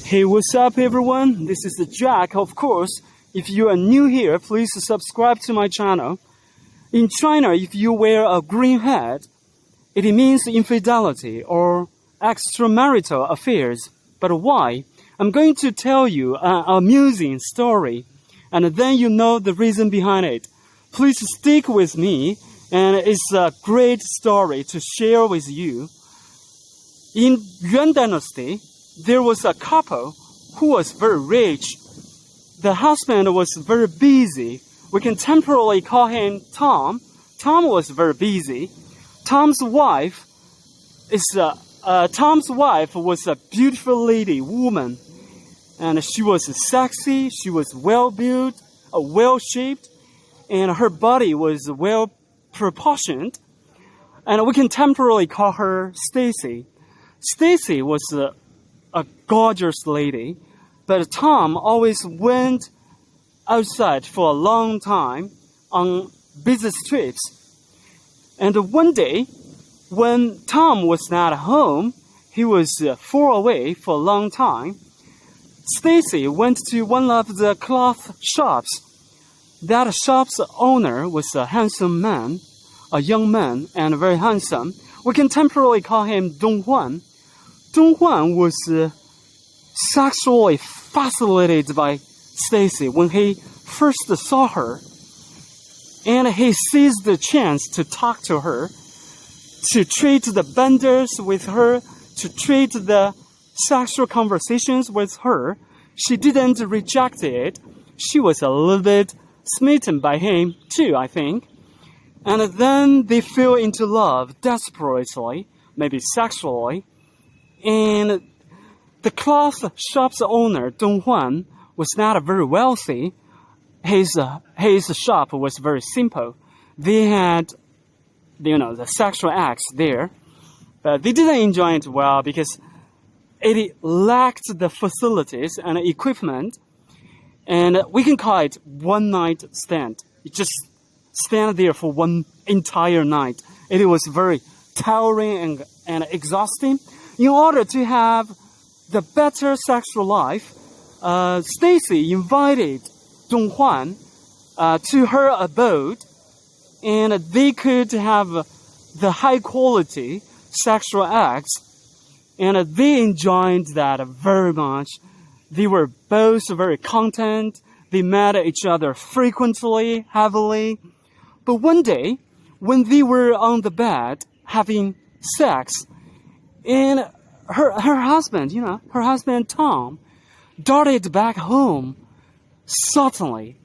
Hey, what's up everyone? This is Jack. Of course, if you are new here, please subscribe to my channel. In China, if you wear a green hat, it means infidelity or extramarital affairs. But why? I'm going to tell you an amusing story, and then you know the reason behind it. Please stick with me, and it's a great story to share with you. In Yuan Dynasty, there was a couple who was very rich. The husband was very busy. We can temporarily call him Tom. Tom was very busy. Tom's wife was a beautiful lady, woman, and she was sexy. She was well built, well shaped, and her body was well proportioned. And we can temporarily call her Stacy. Stacy was a gorgeous lady, but Tom always went outside for a long time on business trips. And one day, when Tom was not home, he was far away for a long time, Stacy went to one of the cloth shops. That shop's owner was a handsome man, a young man, and very handsome. We can temporarily call him Dong Huan. Dong Huan was sexually fascinated by Stacy when he first saw her, and he seized the chance to talk to her, to trade the benders with her, to trade the sexual conversations with her. She didn't reject it. She was a little bit smitten by him too, I think. And then they fell into love desperately, maybe sexually. And the cloth shop's owner, Dong Huan, was not very wealthy. His shop was very simple. They had, the sexual acts there, but they didn't enjoy it well because it lacked the facilities and equipment. And we can call it one night stand. You just stand there for one entire night. It was very tiring and exhausting. In order to have the better sexual life, Stacy invited Dong Huan to her abode, and they could have the high quality sexual acts, and they enjoyed that very much. They were both very content. They met each other frequently, heavily. But one day, when they were on the bed having sex, and her husband, her husband Tom, darted back home suddenly,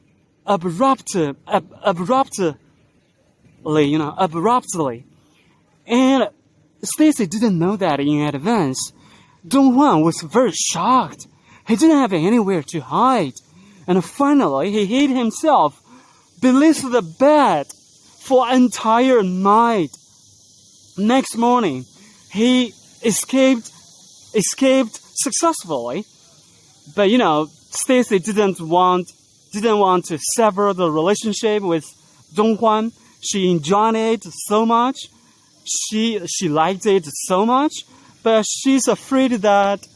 abruptly. And Stacy didn't know that in advance. Dong Huan was very shocked. He didn't have anywhere to hide. And finally, he hid himself beneath the bed for an entire night. Next morning, he escaped successfully. But Stacy didn't want to sever the relationship with Dong Huan. She enjoyed it so much. She liked it so much, but she was afraid that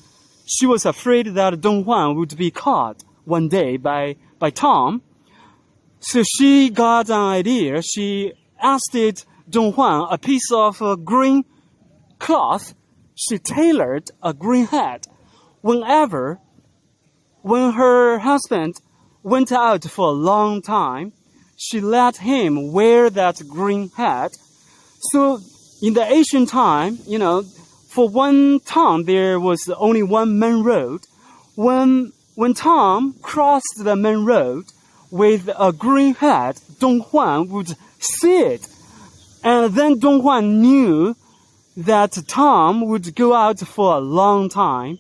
Dong Huan would be caught one day by Tom. So she got an idea. She asked Dong Huan a piece of green cloth. She tailored a green hat. When her husband went out for a long time, she let him wear that green hat. So in the ancient time, for one town there was only one main road. When Tom crossed the main road with a green hat, Dong Huan would see it. And then Dong Huan knew that Tom would go out for a long time.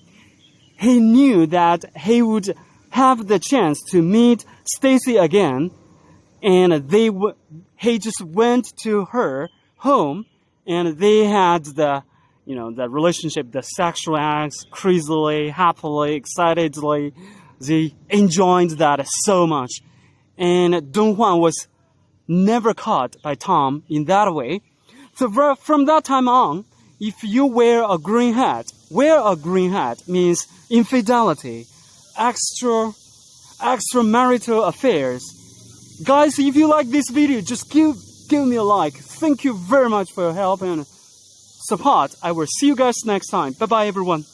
He knew that he would have the chance to meet Stacy again, and he just went to her home, and they had the relationship, the sexual acts, crazily, happily, excitedly. They enjoyed that so much. And Dong Huan was never caught by Tom in that way. So from that time on, if you wear a green hat, wear a green hat means infidelity, extramarital affairs. Guys, if you like this video, just give me a like. Thank you very much for your help and support. I will see you guys next time. Bye bye everyone.